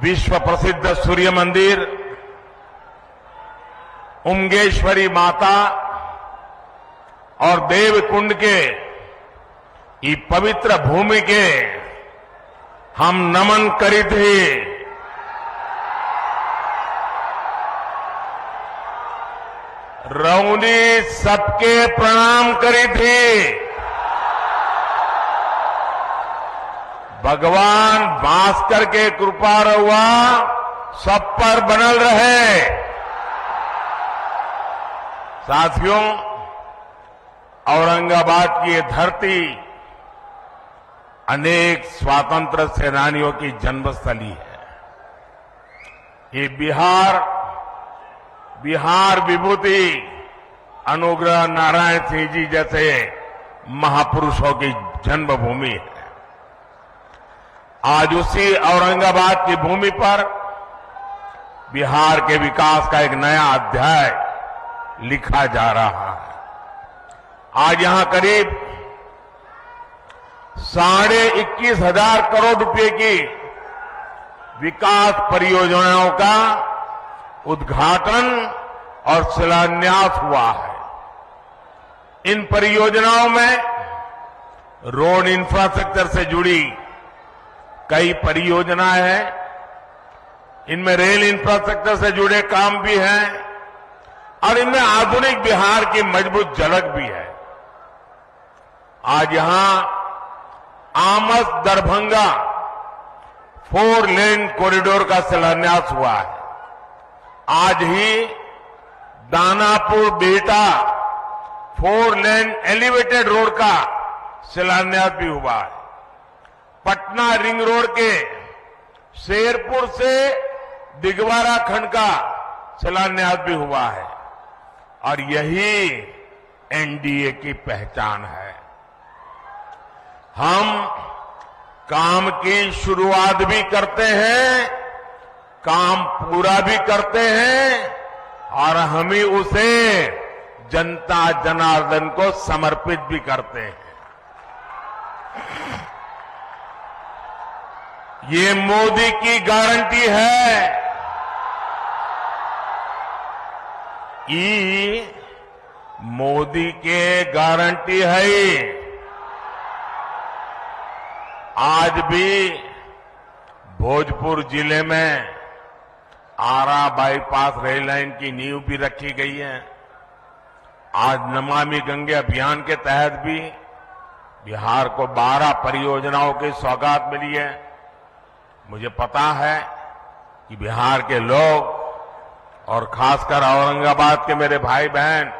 विश्व प्रसिद्ध सूर्य मंदिर, उमगेश्वरी माता और देवकुंड के ये पवित्र भूमि के हम नमन करीत ही रौनी सबके प्रणाम करी थी। भगवान भास्कर के कृपा रहुआ सब पर बनल रहे। साथियों, औरंगाबाद की ये धरती अनेक स्वातंत्र सेनानियों की जन्मस्थली है। ये बिहार विभूति अनुग्रह नारायण सिंह जी जैसे महापुरुषों की जन्मभूमि है। आज उसी औरंगाबाद की भूमि पर बिहार के विकास का एक नया अध्याय लिखा जा रहा है। आज यहां करीब 21,500 करोड़ रुपए की विकास परियोजनाओं का उद्घाटन और शिलान्यास हुआ है। इन परियोजनाओं में रोड इंफ्रास्ट्रक्चर से जुड़ी कई परियोजनाएं हैं। इनमें रेल इंफ्रास्ट्रक्चर से जुड़े काम भी हैं और इनमें आधुनिक बिहार की मजबूत झलक भी है। आज यहां आमस दरभंगा 4 लेन कॉरिडोर का शिलान्यास हुआ है। आज ही Danapur Bihta 4 lane elevated road का शिलान्यास भी हुआ है। पटना रिंग रोड के शेरपुर से दिगवारा खंड का शिलान्यास भी हुआ है। और यही एनडीए की पहचान है। हम काम की शुरुआत भी करते हैं, काम पूरा भी करते हैं और हम ही उसे जनता जनार्दन को समर्पित भी करते हैं। ये मोदी की गारंटी है। ये मोदी के गारंटी है। आज भी भोजपुर जिले में आरा बाईपास रेल लाइन की नींव भी रखी गई है। आज नमामि गंगे अभियान के तहत भी बिहार को 12 परियोजनाओं की सौगात मिली है। मुझे पता है कि बिहार के लोग और खासकर औरंगाबाद के मेरे भाई बहन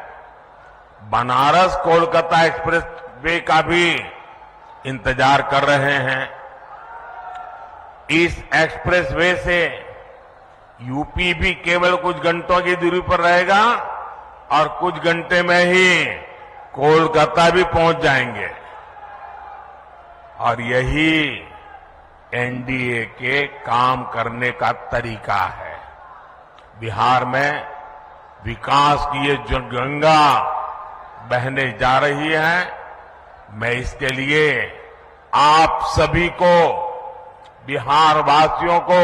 बनारस कोलकाता एक्सप्रेस वे का भी इंतजार कर रहे हैं। इस एक्सप्रेस वे से यूपी भी केवल कुछ घंटों की दूरी पर रहेगा और कुछ घंटे में ही कोलकाता भी पहुंच जाएंगे। और यही एनडीए के काम करने का तरीका है। बिहार में विकास की ये जो गंगा बहने जा रही है, मैं इसके लिए आप सभी को, बिहार वासियों को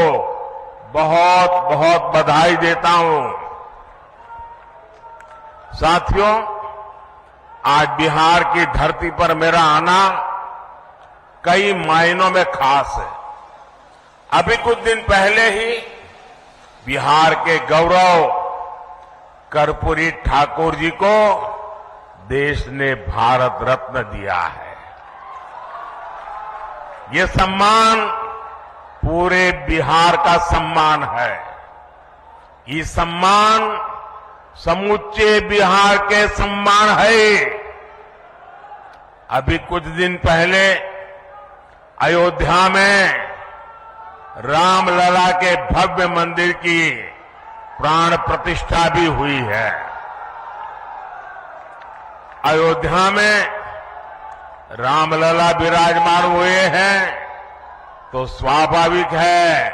बहुत बहुत बधाई देता हूं। साथियों, आज बिहार की धरती पर मेरा आना कई मायनों में खास है। अभी कुछ दिन पहले ही बिहार के गौरव कर्पूरी ठाकुर जी को देश ने भारत रत्न दिया है। ये सम्मान पूरे बिहार का सम्मान है। ये सम्मान समूचे बिहार के सम्मान है। अभी कुछ दिन पहले अयोध्या में रामलला के भव्य मंदिर की प्राण प्रतिष्ठा भी हुई है। अयोध्या में रामलला विराजमान हुए हैं तो स्वाभाविक है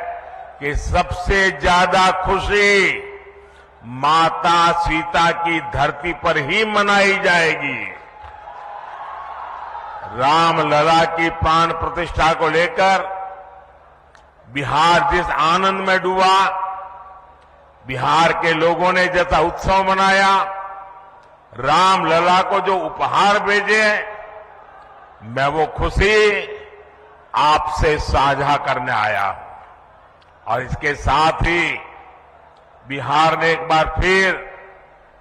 कि सबसे ज्यादा खुशी माता सीता की धरती पर ही मनाई जाएगी। रामलला की प्राण प्रतिष्ठा को लेकर बिहार जिस आनंद में डूबा, बिहार के लोगों ने जैसा उत्सव मनाया, रामलला को जो उपहार भेजे, मैं वो खुशी आपसे साझा करने आया हूं। और इसके साथ ही बिहार ने एक बार फिर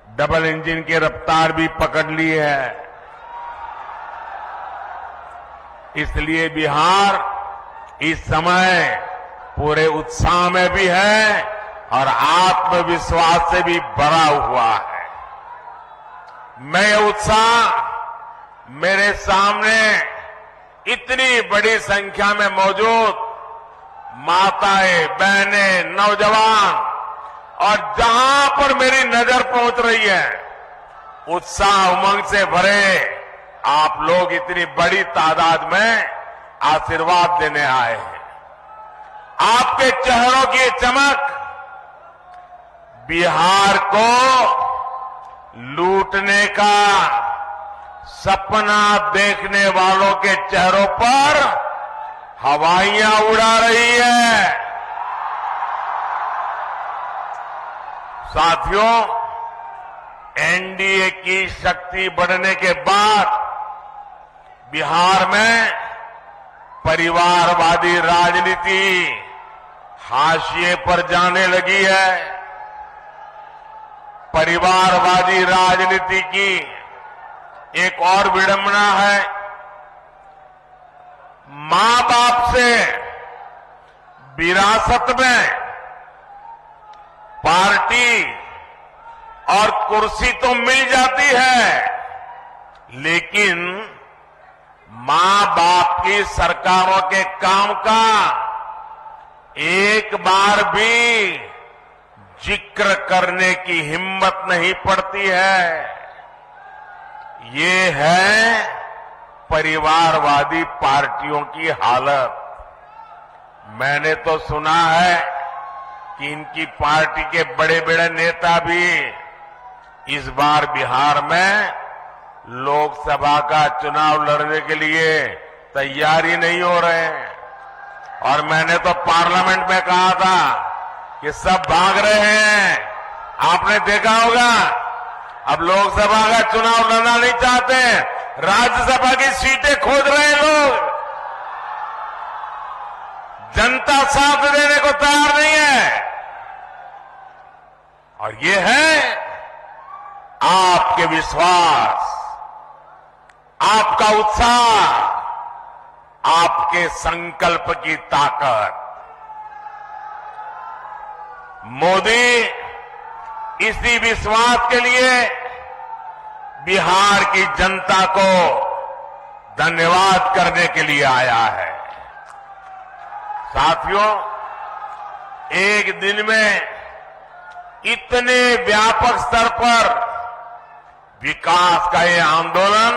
डबल इंजन की रफ्तार भी पकड़ ली है। इसलिए बिहार इस समय पूरे उत्साह में भी है और आत्मविश्वास से भी भरा हुआ है। मैं ये उत्साह मेरे सामने इतनी बड़ी संख्या में मौजूद माताएं, बहनें, नौजवान और जहां पर मेरी नजर पहुंच रही है, उत्साह उमंग से भरे आप लोग इतनी बड़ी तादाद में आशीर्वाद देने आए हैं। आपके चेहरों की चमक बिहार को लूटने का सपना देखने वालों के चेहरों पर हवाइयां उड़ा रही है। साथियों, एनडीए की शक्ति बढ़ने के बाद बिहार में परिवारवादी राजनीति हाशिए पर जाने लगी है। परिवारवादी राजनीति की एक और विडंबना है, मां बाप से विरासत में पार्टी और कुर्सी तो मिल जाती है, लेकिन मां बाप की सरकारों के काम का एक बार भी जिक्र करने की हिम्मत नहीं पड़ती है। ये है परिवारवादी पार्टियों की हालत। मैंने तो सुना है कि इनकी पार्टी के बड़े बड़े नेता भी इस बार बिहार में लोकसभा का चुनाव लड़ने के लिए तैयारी नहीं हो रहे हैं। और मैंने तो पार्लियामेंट में कहा था कि सब भाग रहे हैं। आपने देखा होगा, अब लोकसभा का चुनाव लड़ना नहीं चाहते, राज्यसभा की सीटें खोज रहे हैं लोग। जनता साथ देने को तैयार नहीं है। और ये है आपके विश्वास, आपका उत्साह, आपके संकल्प की ताकत। मोदी इसी विश्वास के लिए बिहार की जनता को धन्यवाद करने के लिए आया है। साथियों, एक दिन में इतने व्यापक स्तर पर विकास का ये आंदोलन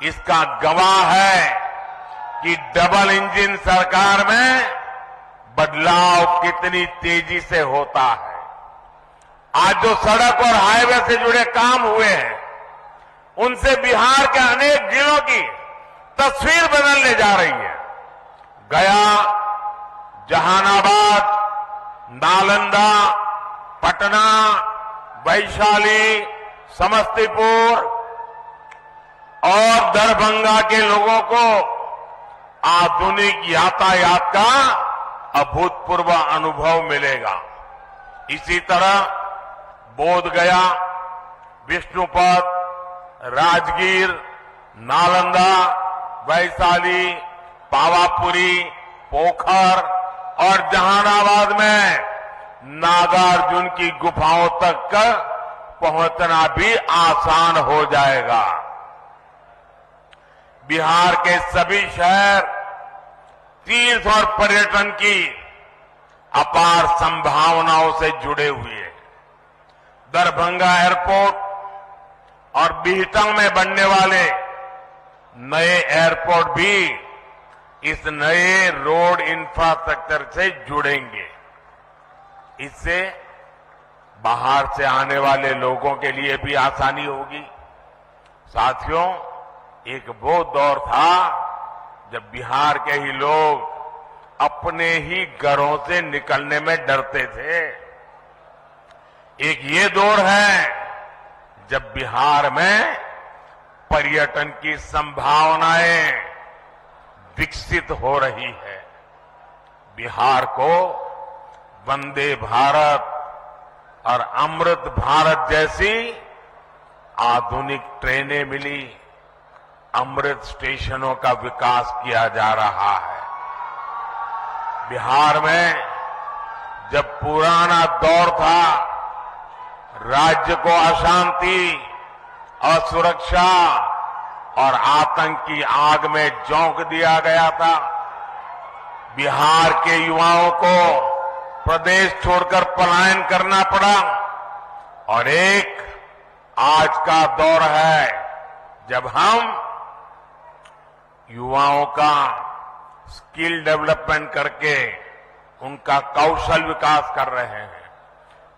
इसका गवाह है कि डबल इंजन सरकार में बदलाव कितनी तेजी से होता है। आज जो सड़क और हाईवे से जुड़े काम हुए हैं, उनसे बिहार के अनेक जिलों की तस्वीर बदलने जा रही है। गया, जहानाबाद, नालंदा, पटना, वैशाली, समस्तीपुर और दरभंगा के लोगों को आधुनिक यातायात का अभूतपूर्व अनुभव मिलेगा। इसी तरह बोधगया, विष्णुपद, राजगीर, नालंदा, वैशाली, पावापुरी, पोखर और जहानाबाद में नागार्जुन की गुफाओं तक पहुंचना भी आसान हो जाएगा। बिहार के सभी शहर तीर्थ और पर्यटन की अपार संभावनाओं से जुड़े हुए हैं। दरभंगा एयरपोर्ट और बिहटा में बनने वाले नए एयरपोर्ट भी इस नए रोड इंफ्रास्ट्रक्चर से जुड़ेंगे। इससे बाहर से आने वाले लोगों के लिए भी आसानी होगी। साथियों, एक वो दौर था जब बिहार के ही लोग अपने ही घरों से निकलने में डरते थे। एक ये दौर है जब बिहार में पर्यटन की संभावनाएं विकसित हो रही है। बिहार को वंदे भारत और अमृत भारत जैसी आधुनिक ट्रेनें मिली, अमृत स्टेशनों का विकास किया जा रहा है। बिहार में जब पुराना दौर था, राज्य को अशांति, असुरक्षा और आतंक की आग में झोंक दिया गया था। बिहार के युवाओं को प्रदेश छोड़कर पलायन करना पड़ा और एक आज का दौर है जब हम युवाओं का स्किल डेवलपमेंट करके उनका कौशल विकास कर रहे हैं।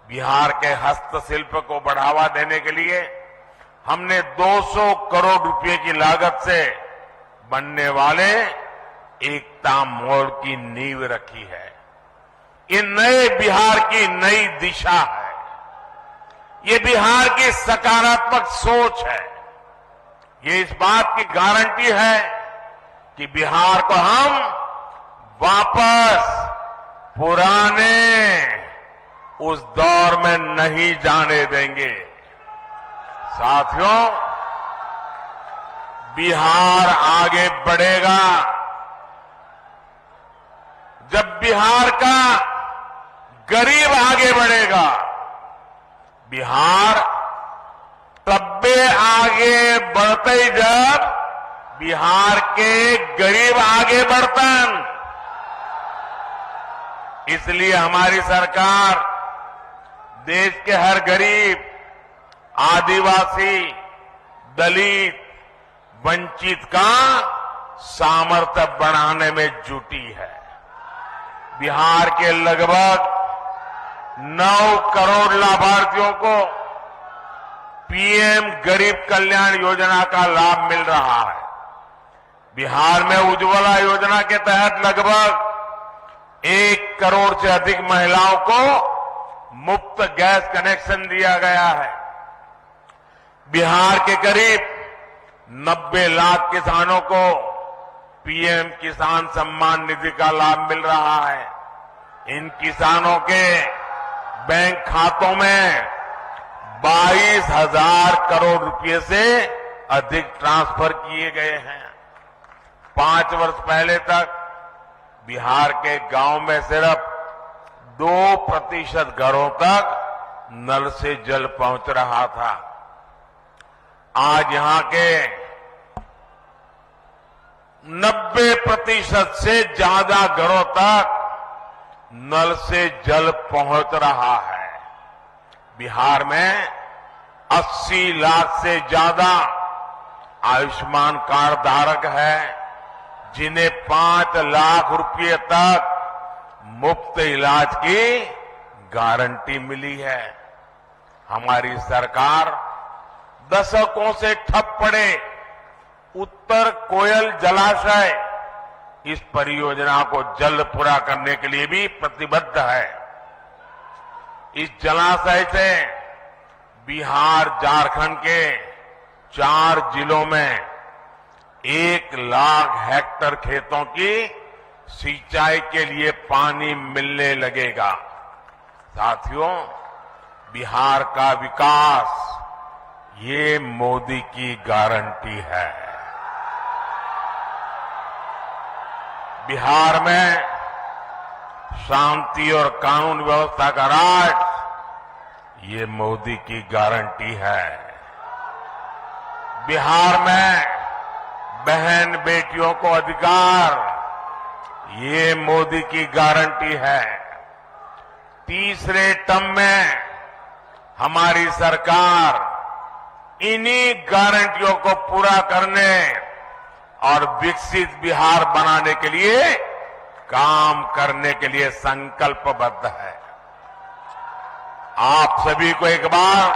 बिहार के हस्तशिल्प को बढ़ावा देने के लिए हमने 200 करोड़ रुपए की लागत से बनने वाले एकता मॉल की नींव रखी है। ये नए बिहार की नई दिशा है। ये बिहार की सकारात्मक सोच है। ये इस बात की गारंटी है कि बिहार को हम वापस पुराने उस दौर में नहीं जाने देंगे। साथियों, बिहार आगे बढ़ेगा जब बिहार का गरीब आगे बढ़ेगा। बिहार तब्बे आगे बढ़ते ही जब बिहार के गरीब आगे बढ़तन। इसलिए हमारी सरकार देश के हर गरीब, आदिवासी, दलित, वंचित का सामर्थ्य बढ़ाने में जुटी है। बिहार के लगभग 9 करोड़ लाभार्थियों को पीएम गरीब कल्याण योजना का लाभ मिल रहा है। बिहार में उज्ज्वला योजना के तहत लगभग 1 करोड़ से अधिक महिलाओं को मुफ्त गैस कनेक्शन दिया गया है। बिहार के करीब 90 लाख किसानों को पीएम किसान सम्मान निधि का लाभ मिल रहा है। इन किसानों के बैंक खातों में 22,000 करोड़ रुपए से अधिक ट्रांसफर किए गए हैं। 5 वर्ष पहले तक बिहार के गांव में सिर्फ 2% घरों तक नल से जल पहुंच रहा था। आज यहां के 90% से ज्यादा घरों तक नल से जल पहुंच रहा है। बिहार में 80 लाख से ज्यादा आयुष्मान कार्ड धारक है, जिन्हें 5 लाख रुपए तक मुफ्त इलाज की गारंटी मिली है। हमारी सरकार दशकों से ठप पड़े उत्तर कोयल जलाशय, इस परियोजना को जल्द पूरा करने के लिए भी प्रतिबद्ध है। इस जलाशय से बिहार, झारखंड के 4 जिलों में 1 लाख हेक्टेयर खेतों की सिंचाई के लिए पानी मिलने लगेगा। साथियों, बिहार का विकास ये मोदी की गारंटी है। बिहार में शांति और कानून व्यवस्था का राज, ये मोदी की गारंटी है। बिहार में बहन बेटियों को अधिकार, ये मोदी की गारंटी है। तीसरे टर्म में हमारी सरकार इन्हीं गारंटियों को पूरा करने और विकसित बिहार बनाने के लिए काम करने के लिए संकल्पबद्ध है। आप सभी को एक बार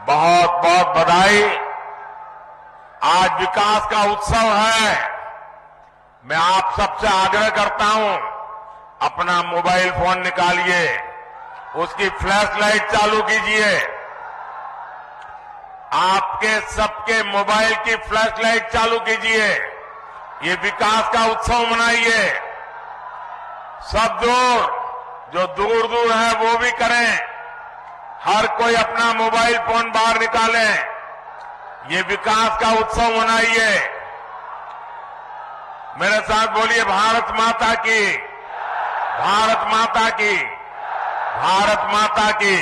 बहुत बहुत बधाई। आज विकास का उत्सव है। मैं आप सबसे आग्रह करता हूं, अपना मोबाइल फोन निकालिए, उसकी फ्लैश लाइट चालू कीजिए। आपके सबके मोबाइल की फ्लैश लाइट चालू कीजिए। ये विकास का उत्सव मनाइए। सब जो दूर दूर है वो भी करें। हर कोई अपना मोबाइल फोन बाहर निकालें। ये विकास का उत्सव मनाइए। मेरे साथ बोलिए, भारत माता की, भारत माता की, भारत माता की।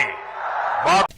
बहुत